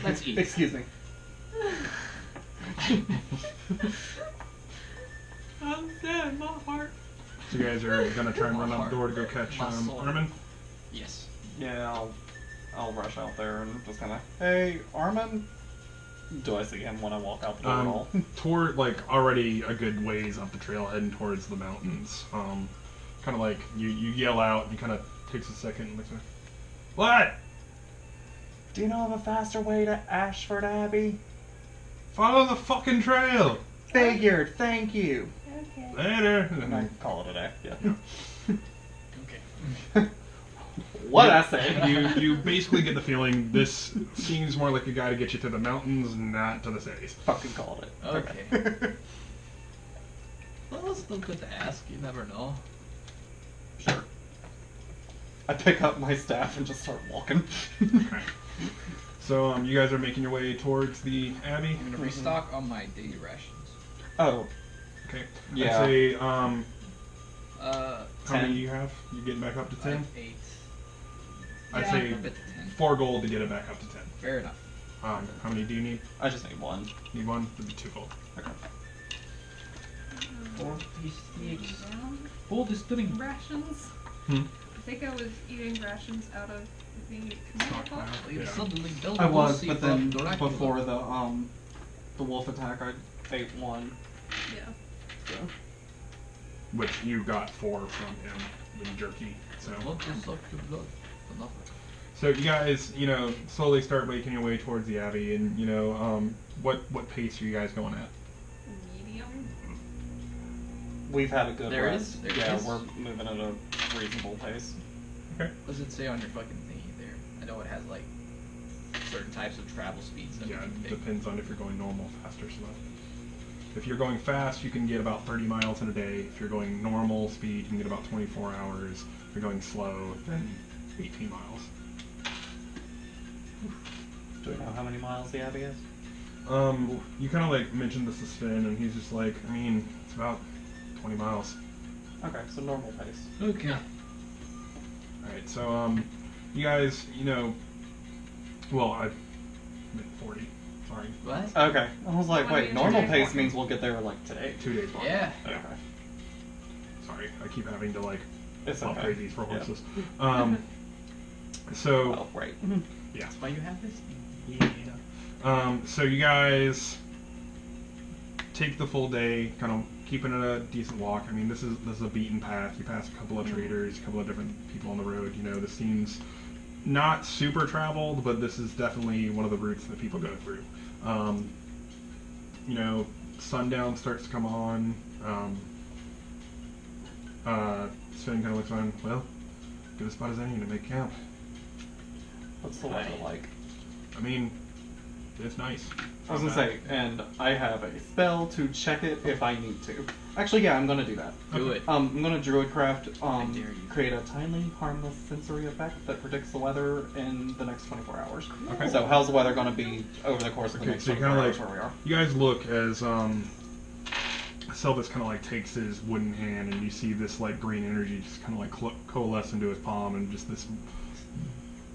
Let's eat. Excuse me. I'm sad, my heart. So you guys are gonna try and run out the door to go catch Armin? Yes. Yeah, I'll rush out there and just kind of, hey, Armin. Do I see him when I walk out the door at all? Toward, like, already a good ways up the trail, heading towards the mountains. Kind of like, you yell out, and he kind of takes a second and looks at what? Do you know of a faster way to Ashford Abbey? Follow the fucking trail! Figured, thank you. Okay. Later! And I call it a day, yeah. Okay. What I say? You basically get the feeling this seems more like a guy to get you to the mountains, not to the cities. Fucking called it. Okay. Well, it's still good to ask. You never know. Sure. I pick up my staff and just start walking. Okay. So, you guys are making your way towards the Abbey? I'm gonna restock on my daily rations. Oh. Okay. Yeah. I'd say, Uh, how 10. many do you have? You getting back up to 10? like 8. I'd Yeah, say a bit to 10. 4 gold to get it back up to 10. Fair enough. How many do you need? I just need one. Need one? That'd be 2 gold. Okay. Full distilling. Rations. Hmm? I think I was eating rations out of the command box. Yeah. Suddenly build I was, Lucy but then from Dracula. before the wolf attack, I ate one. Yeah. So. Which you got 4 from him, the jerky. So, Blood will suck your blood. For nothing. so you guys, slowly start making your way towards the Abbey, and what pace are you guys going at? Medium. We've had a good There rest. is? There yeah, is? we're moving at a reasonable pace. Okay. What does it say on your fucking thingy there? I know it has like certain types of travel speeds that Yeah, we can it pick. depends on if you're going normal, fast, or slow. If you're going fast, you can get about 30 miles in a day. If you're going normal speed, you can get about 24 hours. If you're going slow, then 18 miles. Do we know how many miles the Abbey is? You kind of like mentioned this to Sven, and he's just like, I mean, it's about 20 miles. Okay, so normal pace. Okay. Alright, so, you guys, well, I meant 40. Sorry. What? Okay. I was like, What do wait, you normal do? pace means we'll get there like today. 2 days longer. Yeah. Okay. Sorry, I keep having to like It's upgrade okay. these for Yeah. horses. So Well, right. yeah. That's why you have this? Yeah. So you guys take the full day, kind of keeping it a decent walk. I mean, this is a beaten path. You pass a couple of traders, a couple of different people on the road. This seems not super traveled, but this is definitely one of the routes that people go through. Sundown starts to come on. Sven kind of looks on. Well, good a spot as any to make camp. What's the weather like? I mean, it's nice. I was gonna say, and I have a spell to check it if I need to. Actually, yeah, I'm gonna do that. Do it. I'm gonna druidcraft, I dare you. create a tiny, harmless sensory effect that predicts the weather in the next 24 hours. Okay. So how's the weather gonna be over the course of the Okay, next so you 24 kind hours of where we are? you guys look as Selvus kind of like takes his wooden hand, and you see this like green energy just kind of like coalesce into his palm, and just this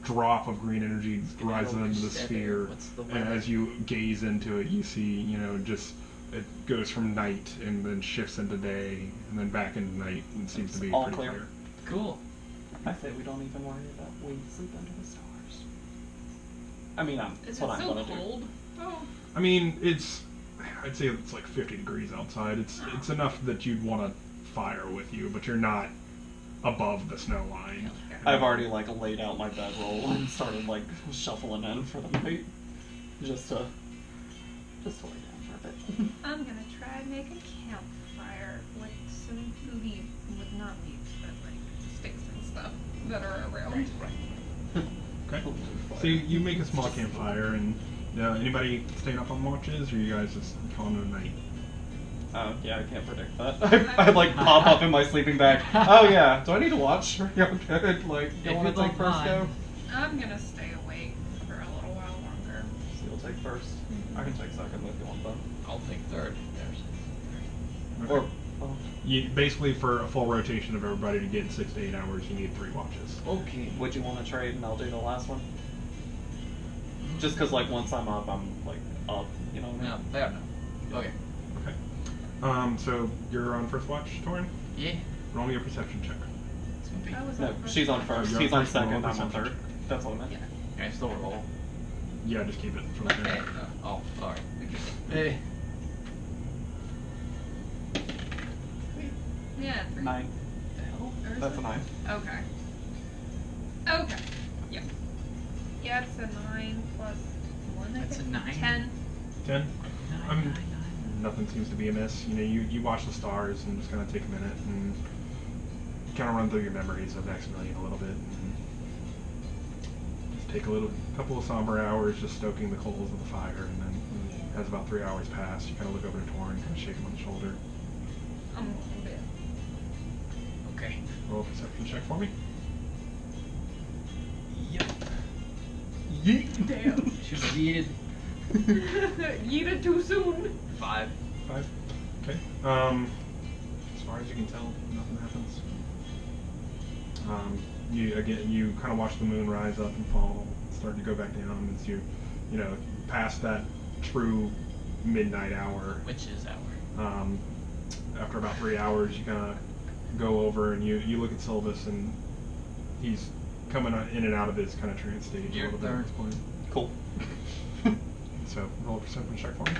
drop of green energy rises into the sphere. What's the And weather? as you gaze into it, you see, just it goes from night and then shifts into day and then back into night, and seems to be All pretty clear. clear. Cool. I say we don't even worry about we sleep under the stars. I mean, Is that's it what I'm so gonna cold? Oh. I mean, I'd say it's like 50 degrees outside. It's enough that you'd want a fire with you, but you're not above the snow line. do. I've already like laid out my bedroll and started like shuffling in for the night, just to lay down for a bit. I'm gonna try and make a campfire with some leaves, with not leaves, but like sticks and stuff that are around. Okay. So you make a small campfire, and anybody staying up on watches, or you guys just calling it a night? Oh, yeah, I can't predict that. I like pop up in my sleeping bag. Oh yeah, do I need to watch? Yeah, good. Like, you If want you to take don't first go? mind. I'm gonna stay awake for a little while longer. So you'll take first. I can take second if you want though. I'll take third. There's Or, oh, you basically for a full rotation of everybody to get in 6 to 8 hours, you need 3 watches. Okay. Would you want to trade and I'll do the last one? Just because, like, once I'm up, I'm, like, up, you know what I mean? No, fair enough. Okay. Okay. So you're on first watch, Torin? Yeah. Roll me a perception check. It's gonna be. I was No, first. she's on first. you're He's on on first, roll second, I'm on perception third. check. That's what I meant. Yeah. Can I still roll? Yeah, just keep it from Okay. there. Oh, alright. Eh. Yeah, 3. 9. The hell? Or is That's it? a 9. Okay. Okay. Yeah. Yeah, it's a 9 plus 1, I That's think. a 9? 10. 10? Nine, I mean, nine, nine. nothing seems to be amiss. You know, you watch the stars and just kind of take a minute and kind of run through your memories of Maximilian a little bit. And just take a couple of somber hours just stoking the coals of the fire, and then as about 3 hours pass, you kind of look over to Torn, kind of shake him on the shoulder. I'm a bit. Okay. Roll a perception check for me. Yep. Yeet! Damn. Should have yeeted. Yeeted too soon. 5. 5. Okay. As far as you can tell, nothing happens. You kind of watch the moon rise up and fall, start to go back down as you past that true midnight hour. Witch's hour. After about 3 hours, you kind of go over and you look at Silvis, and he's coming in and out of his kind of trance stage Your a little bit turn. at this point. Cool. So roll a perception check for me.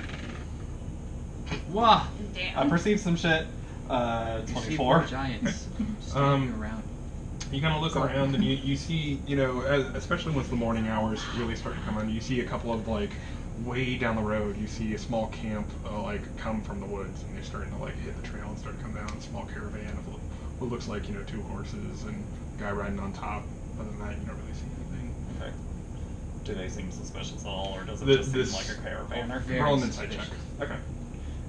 Wah! Damn. I perceive some shit. You see 24. four giants standing around. You kind of look Sorry. around and you see, especially once the morning hours really start to come on, you see a couple of, like, way down the road, you see a small camp, come from the woods, and they're starting to, like, hit the trail and start to come down. A small caravan of what looks like, 2 horses and a guy riding on top. Other than that, you don't really see anything. Okay. Do they seem suspicious at all, or does it This- just seem like a caravaner? Very Roll an insight check. suspicious. Okay.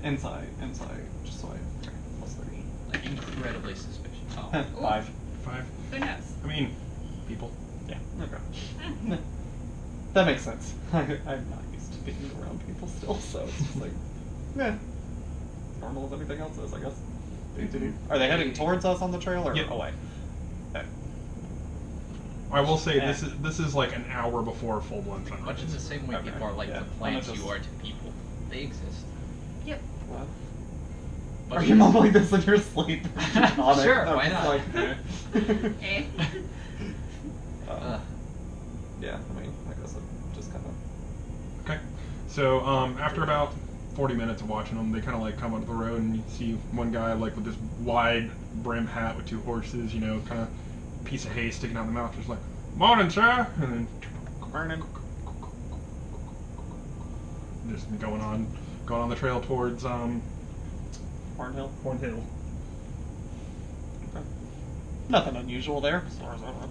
Insight, just so I... Okay, plus 3. Like, incredibly suspicious. Oh. 5. 5? Goodness. I mean, people. Yeah, okay. That makes sense. I'm not used to being around people still, so it's just like, yeah, normal as anything else is, I guess. Are they heading towards us on the trail or Yep. away? Okay. I will say Yeah. this is like an hour before full blown sunrise. Much in the same way Okay, people are like yeah. to I'm plants, gonna you just- are to people. They exist. Yep. What? But Are you mumbling this in your sleep? On it? Sure, I'm why just not? Like, Eh. yeah, I mean, I guess I just kind of... Okay. So after about 40 minutes of watching them, they kind of like come up the road, and you see one guy like with this wide brim hat with 2 horses, kind of piece of hay sticking out the mouth, just like, "Morning, sir," and then Morning. just going on the trail towards Hornhill? Hornhill. Okay. Nothing unusual there, as far as I know.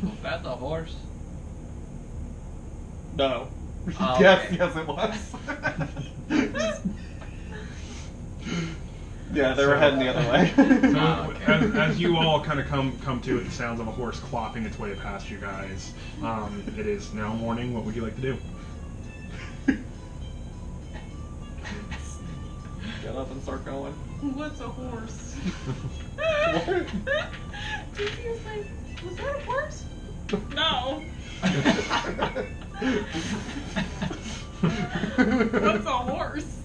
Was that the horse? No. Oh, yes, okay. yes, it was. Yeah, they were heading the other way. So Oh, okay. as you all kind of come to at the sounds of a horse clopping its way past you guys, it is now morning. What would you like to do? Get up and start going. What's a horse? What? Lucy was like, was that a horse? No. What's a horse?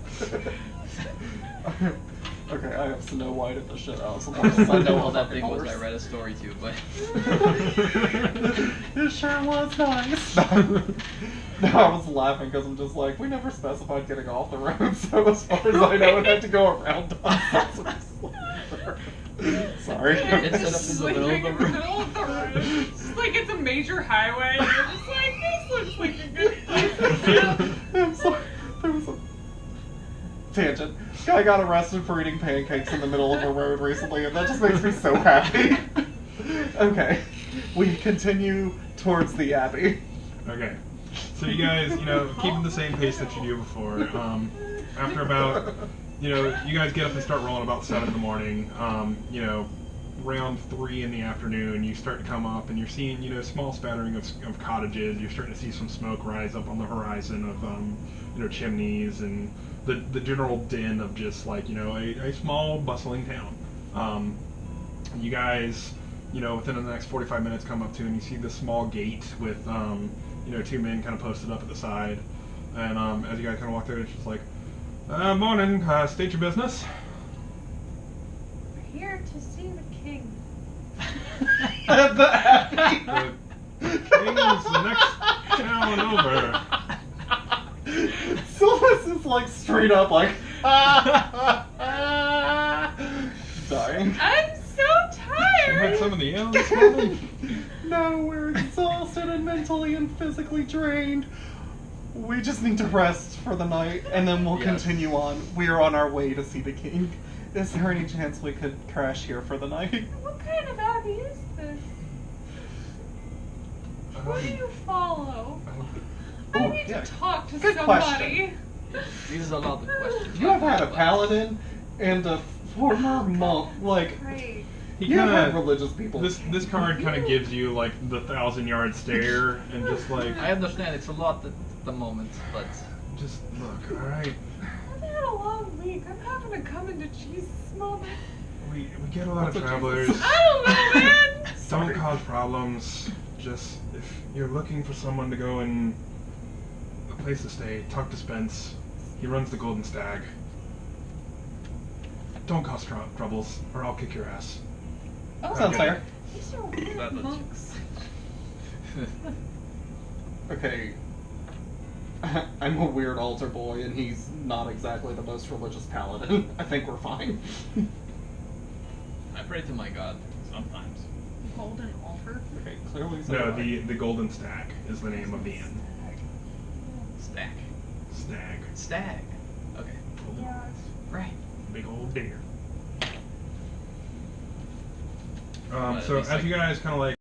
Okay, I have Snow White at the shit house. I don't know what that thing was. I read a story too, but It sure was nice. No, I was laughing because I'm just like, we never specified getting off the road, so as far as I know, it had to go around us. Sorry. It's set up in the middle of the road. middle of the road. It's just like it's a major highway. And you're just like, this looks like a good place to live. I'm sorry. There was a tangent. Guy got arrested for eating pancakes in the middle of a road recently, and that just makes me so happy. Okay, we continue towards the Abbey. Okay. So you guys, keeping the same pace that you do before. After about, you guys get up and start rolling about 7 in the morning. Around 3 in the afternoon, you start to come up, and you're seeing, small spattering of cottages. You're starting to see some smoke rise up on the horizon of, chimneys and the general din of just like, a small bustling town. You guys, within the next 45 minutes come up to and you see this small gate with, 2 men kind of posted up at the side. And as you guys kind of walk through, it's just like, morning, state your business. We're here to see the king. The king's the next town over. Sylvis is like straight up like dying. I'm so You had tired. some of the ale this morning? No, we're exhausted and mentally and physically drained. We just need to rest for the night, and then we'll Yes. continue on. We are on our way to see the king. Is there any chance we could crash here for the night? What kind of abbey is this? Who do you follow? I Oh, need yeah. to talk to Good somebody. These are a lot of questions. You have had a paladin and a former monk. Like, Great. He you have had kinda, religious people. this card kind of gives you like the 1,000-yard stare and just like, I understand it's a lot at the moment, but just look, all right. I've had a long week. I'm having to come into Jesus moment. We get a lot of What's a travelers. Jesus? I don't know, man. Don't Sorry. cause problems. Just if you're looking for someone to go in a place to stay, talk to Spence. He runs the Golden Stag. Don't cause troubles, or I'll kick your ass. Oh, Sounds Okay. fair. these are weird That looks- monks. Okay. I'm a weird altar boy, and he's not exactly the most religious paladin. I think we're fine. I pray to my God sometimes. Golden altar. Okay, clearly so. No, do I. the Golden Stag is the name of the inn. Stack. Stag. Stag. Okay. Yeah. Right. Big old deer. Well, at So least, as like- you guys kind of like